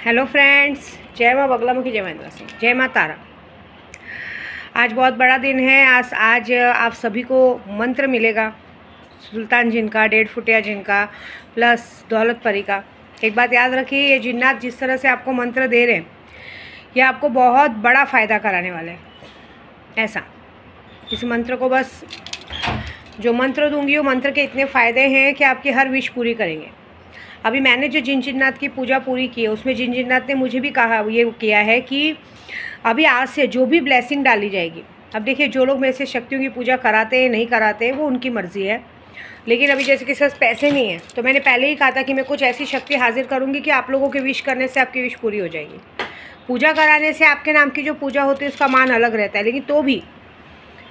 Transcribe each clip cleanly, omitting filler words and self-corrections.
Hello friends, जय माँ बगलामुखी, जय महेंद्र सिंह, जय माँ तारा। आज बहुत बड़ा दिन है। आज आप सभी को मंत्र मिलेगा सुल्तान जिन का, 1.5 फुटिया जिन का, प्लस दौलत परी का। एक बात याद रखिए, ये जिन्नात जिस तरह से आपको मंत्र दे रहे हैं, ये आपको बहुत बड़ा फ़ायदा कराने वाले हैं। ऐसा इस मंत्र को, बस जो मंत्र दूंगी वो मंत्र के इतने फ़ायदे हैं कि आपकी हर विश पूरी करेंगे। अभी मैंने जो जिन जिन्नात की पूजा पूरी की है, उसमें जिन जिन्नात ने मुझे भी कहा, ये किया है कि अभी आज से जो भी ब्लेसिंग डाली जाएगी, अब देखिए जो लोग मेरे से शक्तियों की पूजा कराते हैं नहीं कराते हैं वो उनकी मर्ज़ी है, लेकिन अभी जैसे किसी पास पैसे नहीं है तो मैंने पहले ही कहा था कि मैं कुछ ऐसी शक्ति हाजिर करूँगी कि आप लोगों के विश करने से आपकी विश पूरी हो जाएगी। पूजा कराने से आपके नाम की जो पूजा होती है उसका मान अलग रहता है, लेकिन तो भी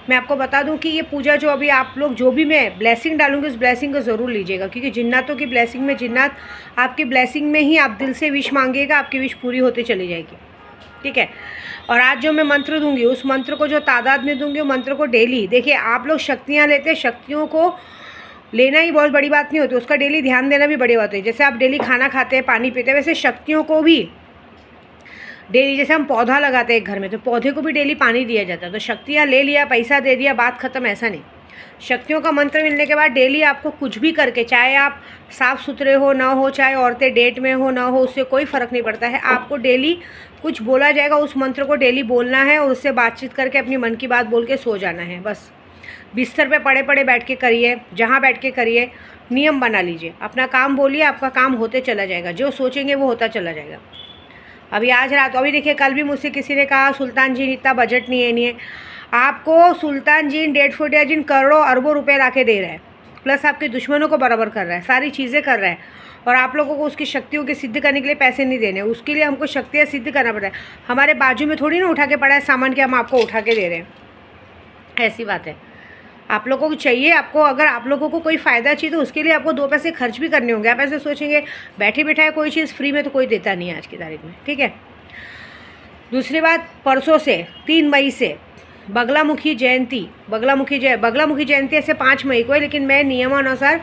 मैं आपको बता दूं कि ये पूजा जो अभी आप लोग जो भी मैं ब्लेसिंग डालूंगी उस ब्लेसिंग को ज़रूर लीजिएगा, क्योंकि जिन्नातों की ब्लेसिंग में, जिन्नात आपकी ब्लेसिंग में ही आप दिल से विश मांगिएगा, आपकी विश पूरी होती चली जाएगी। ठीक है। और आज जो मैं मंत्र दूंगी, उस मंत्र को जो तादाद में दूंगी, वो मंत्र को डेली, देखिए आप लोग शक्तियाँ लेते हैं, शक्तियों को लेना ही बहुत बड़ी बात नहीं होती, उसका डेली ध्यान देना भी बड़ी बात है। जैसे आप डेली खाना खाते हैं, पानी पीते हैं, वैसे शक्तियों को भी डेली, जैसे हम पौधा लगाते हैं एक घर में, तो पौधे को भी डेली पानी दिया जाता है। तो शक्तियाँ ले लिया, पैसा दे दिया, बात ख़त्म, ऐसा नहीं। शक्तियों का मंत्र मिलने के बाद डेली आपको कुछ भी करके, चाहे आप साफ़ सुथरे हो ना हो, चाहे औरतें डेट में हो ना हो, उससे कोई फ़र्क नहीं पड़ता है। आपको डेली कुछ बोला जाएगा, उस मंत्र को डेली बोलना है और उससे बातचीत करके अपनी मन की बात बोल के सो जाना है। बस बिस्तर पे पड़े पड़े बैठ के करिए, जहाँ बैठ के करिए, नियम बना लीजिए, अपना काम बोलिए, आपका काम होते चला जाएगा, जो सोचेंगे वो होता चला जाएगा। अभी आज रात, अभी देखिए कल भी मुझसे किसी ने कहा सुल्तान जी इतना बजट नहीं है। आपको सुल्तान जी 1.5 फुटिया जिन करोड़ों अरबों रुपए ला के दे रहा है, प्लस आपके दुश्मनों को बराबर कर रहा है, सारी चीज़ें कर रहा है, और आप लोगों को उसकी शक्तियों के सिद्ध करने के लिए पैसे नहीं देने, उसके लिए हमको शक्तियाँ सिद्ध करना पड़ता है। हमारे बाजू में थोड़ी ना उठा के पड़ा है सामान कि हम आपको उठा के दे रहे हैं, ऐसी बात है। आप लोगों को चाहिए, आपको अगर आप लोगों को कोई फ़ायदा चाहिए तो उसके लिए आपको 2 पैसे खर्च भी करने होंगे। आप ऐसे सोचेंगे बैठे बैठाए कोई चीज़ फ्री में तो कोई देता नहीं है आज की तारीख में। ठीक है। दूसरी बात, परसों से 3 मई से बगलामुखी जयंती, बगलामुखी जयंती ऐसे 5 मई को है, लेकिन मैं नियमानुसार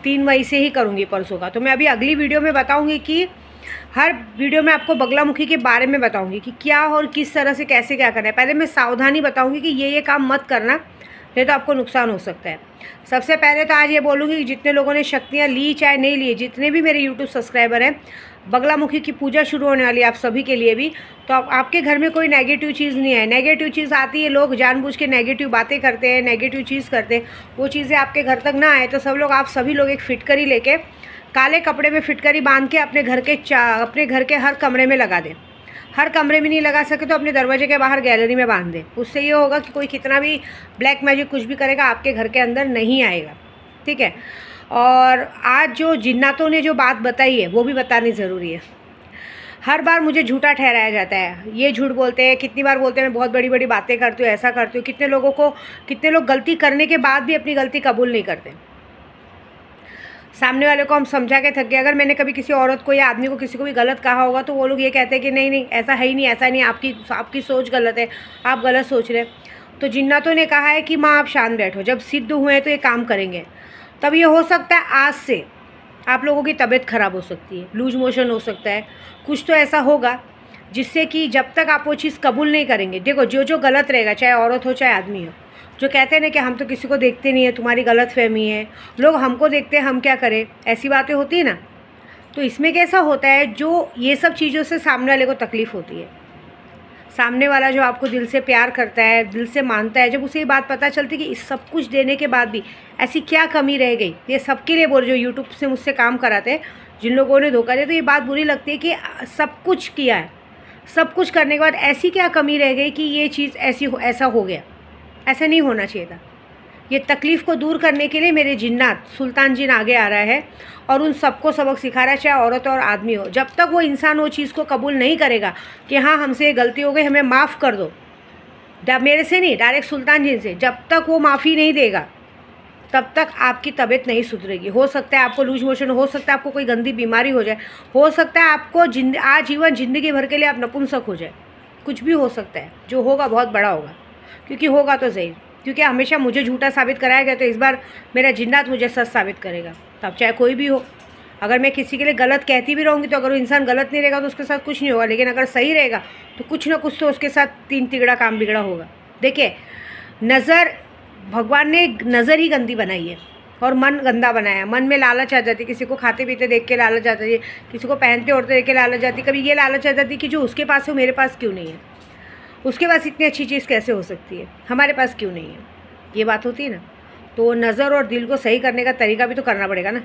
3 मई से ही करूँगी परसों का। तो मैं अभी अगली वीडियो में बताऊँगी कि हर वीडियो में आपको बगलामुखी के बारे में बताऊँगी कि क्या और किस तरह से कैसे क्या करना है। पहले मैं सावधानी बताऊँगी कि ये काम मत करना, नहीं तो आपको नुकसान हो सकता है। सबसे पहले तो आज ये बोलूँगी कि जितने लोगों ने शक्तियाँ ली चाहे नहीं ली, जितने भी मेरे यूट्यूब सब्सक्राइबर हैं, बगलामुखी की पूजा शुरू होने वाली है आप सभी के लिए भी। तो आपके घर में कोई नेगेटिव चीज़ नहीं है। नेगेटिव चीज़ आती है, लोग जानबूझ के नेगेटिव बातें करते हैं, नेगेटिव चीज़ करते हैं, वो चीज़ें आपके घर तक ना आए। तो सब लोग, आप सभी लोग एक फिटकरी लेके, काले कपड़े में फिटकरी बांध के अपने घर के हर कमरे में लगा दें। हर कमरे में नहीं लगा सके तो अपने दरवाजे के बाहर गैलरी में बांध दें। उससे ये होगा कि कोई कितना भी ब्लैक मैजिक कुछ भी करेगा, आपके घर के अंदर नहीं आएगा। ठीक है। और आज जो जिन्नातों ने जो बात बताई है वो भी बतानी ज़रूरी है। हर बार मुझे झूठा ठहराया जाता है, ये झूठ बोलते हैं, कितनी बार बोलते हैं मैं बहुत बड़ी बड़ी बातें करती हूँ, ऐसा करती हूँ। कितने लोग गलती करने के बाद भी अपनी गलती कबूल नहीं करते। सामने वाले को हम समझा के थक गए। अगर मैंने कभी किसी औरत को या आदमी को, किसी को भी गलत कहा होगा तो वो लोग ये कहते हैं कि नहीं ऐसा है ही नहीं, ऐसा नहीं, आपकी सोच गलत है, आप गलत सोच रहे हैं। तो जिन्नातों ने कहा है कि माँ आप शांत बैठो, जब सिद्ध हुए हैं तो ये काम करेंगे। तब ये हो सकता है आज से आप लोगों की तबीयत ख़राब हो सकती है, लूज मोशन हो सकता है, कुछ तो ऐसा होगा जिससे कि जब तक आप वो चीज़ कबूल नहीं करेंगे, देखो जो गलत रहेगा, चाहे औरत हो चाहे आदमी हो, जो कहते हैं ना कि हम तो किसी को देखते नहीं है, तुम्हारी गलत फहमी है, लोग हमको देखते हैं, हम क्या करें, ऐसी बातें होती है ना। तो इसमें कैसा होता है, जो ये सब चीज़ों से सामने वाले को तकलीफ़ होती है। सामने वाला जो आपको दिल से प्यार करता है, दिल से मानता है, जब उसे ये बात पता चलती है कि इस सब कुछ देने के बाद भी ऐसी क्या कमी रह गई। ये सबके लिए बोल, जो यूट्यूब से मुझसे काम कराते हैं, जिन लोगों ने धोखा दिया, तो ये बात बुरी लगती है कि सब कुछ किया है, सब कुछ करने के बाद ऐसी क्या कमी रह गई कि ये चीज़ ऐसा हो गया। ऐसा नहीं होना चाहिए था। ये तकलीफ़ को दूर करने के लिए मेरे जिन्नात सुल्तान जिन आगे आ रहा है और उन सबको सबक सिखा रहा है, चाहे औरत और आदमी हो। जब तक वो इंसान वो चीज़ को कबूल नहीं करेगा कि हाँ हमसे गलती हो गई, हमें माफ़ कर दो, मेरे से नहीं, डायरेक्ट सुल्तान जिन से, जब तक वो माफ़ी नहीं देगा तब तक आपकी तबीयत नहीं सुधरेगी। हो सकता है आपको लूज मोशन, हो सकता है आपको कोई गंदी बीमारी हो जाए, हो सकता है आपको आजीवन ज़िंदगी भर के लिए आप नपुंसक हो जाए, कुछ भी हो सकता है। जो होगा बहुत बड़ा होगा, क्योंकि होगा तो सही, क्योंकि हमेशा मुझे झूठा साबित कराया गया, तो इस बार मेरा जिन्नात मुझे सच साबित करेगा, तब चाहे कोई भी हो। अगर मैं किसी के लिए गलत कहती भी रहूँगी तो अगर वो इंसान गलत नहीं रहेगा तो उसके साथ कुछ नहीं होगा, लेकिन अगर सही रहेगा तो कुछ ना कुछ तो उसके साथ तीन तिगड़ा काम बिगड़ा होगा। देखिए, नज़र, भगवान ने नज़र ही गंदी बनाई है और मन गंदा बनाया है। मन में लालच आ जाती है, किसी को खाते पीते देख के लालच आ जाती है, किसी को पहनते ओढ़ते देख के लालच आती है। कभी ये लालच आ जाती है कि जो उसके पास है मेरे पास क्यों नहीं है, उसके पास इतनी अच्छी चीज़ कैसे हो सकती है, हमारे पास क्यों नहीं है, ये बात होती है ना। तो नज़र और दिल को सही करने का तरीका भी तो करना पड़ेगा ना,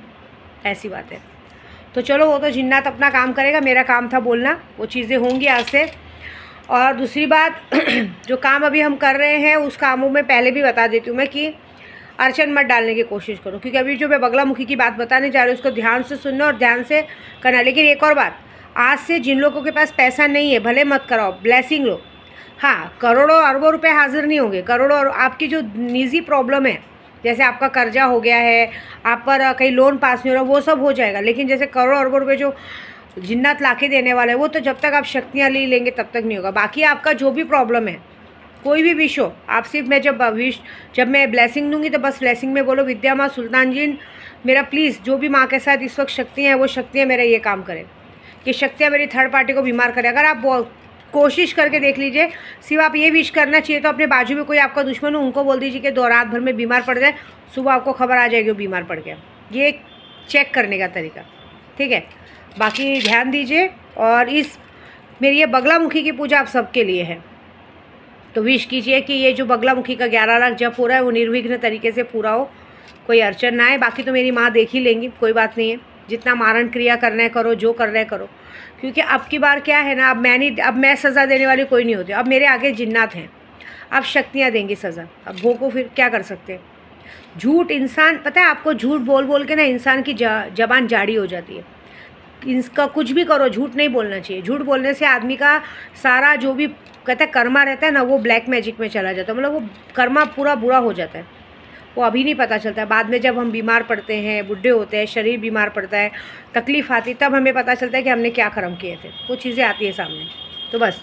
ऐसी बात है। तो चलो, वो तो जिन्नात अपना काम करेगा, मेरा काम था बोलना, वो चीज़ें होंगी आज से। और दूसरी बात जो काम अभी हम कर रहे हैं उस कामों में पहले भी बता देती हूँ मैं कि अड़चन मत डालने की कोशिश करो, क्योंकि अभी जो मैं बगलामुखी की बात बताने जा रही हूँ उसको ध्यान से सुनना और ध्यान से करना। लेकिन एक और बात, आज से जिन लोगों के पास पैसा नहीं है भले मत कराओ, ब्लेसिंग लो। हाँ, करोड़ों अरबों रुपए हाजिर नहीं होंगे, करोड़ों। और आपकी जो निजी प्रॉब्लम है, जैसे आपका कर्जा हो गया है, आप पर कहीं लोन पास नहीं हो रहा, वो सब हो जाएगा। लेकिन जैसे करोड़ों अरबों रुपए जो जिन्नात लाके देने वाला है, वो तो जब तक आप शक्तियाँ ले लेंगे तब तक नहीं होगा। बाकी आपका जो भी प्रॉब्लम है, कोई भी विश हो, आप सिर्फ मैं जब मैं ब्लेसिंग दूंगी तो बस ब्लेसिंग में बोलो विद्या माँ सुल्तान जी मेरा प्लीज़ जो भी माँ के साथ इस वक्त शक्तियाँ हैं वो शक्तियाँ मेरा ये काम करें कि शक्तियाँ मेरी थर्ड पार्टी को बीमार करें। अगर आप कोशिश करके देख लीजिए, सिर्फ आप ये विश करना चाहिए तो अपने बाजू में कोई आपका दुश्मन हो उनको बोल दीजिए कि दो रात भर में बीमार पड़ जाए, सुबह आपको खबर आ जाएगी वो बीमार पड़ गया। ये चेक करने का तरीका, ठीक है। बाकी ध्यान दीजिए। और इस मेरी ये बगलामुखी की पूजा आप सबके लिए है, तो विश कीजिए कि ये जो बगलामुखी का 11 लाख जप हो रहा है वो निर्विघ्न तरीके से पूरा हो, कोई अड़चन ना आए। बाकी तो मेरी माँ देख ही लेंगी, कोई बात नहीं है। जितना मारण क्रिया करना है करो, जो कर रहे हैं करो, क्योंकि अब की बार क्या है ना, अब मैं सज़ा देने वाली कोई नहीं होती, अब मेरे आगे जिन्नात हैं, अब शक्तियाँ देंगी सज़ा। अब भोगो, फिर क्या कर सकते हैं। झूठ इंसान, पता है आपको, झूठ बोल बोल के ना इंसान की जबान जाड़ी हो जाती है। इसका कुछ भी करो, झूठ नहीं बोलना चाहिए। झूठ बोलने से आदमी का सारा जो भी कहते हैं कर्मा रहता है ना, वो ब्लैक मैजिक में चला जाता है, मतलब वो कर्मा पूरा बुरा हो जाता है। वो अभी नहीं पता चलता है, बाद में जब हम बीमार पड़ते हैं, बुढ़े होते हैं, शरीर बीमार पड़ता है, तकलीफ़ आती, तब हमें पता चलता है कि हमने क्या कर्म किए थे। वो चीज़ें आती है सामने। तो बस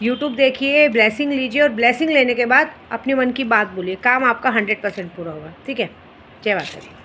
यूट्यूब देखिए, ब्लेसिंग लीजिए और ब्लेसिंग लेने के बाद अपने मन की बात बोलिए, काम आपका 100% पूरा होगा। ठीक है, जय माता दी।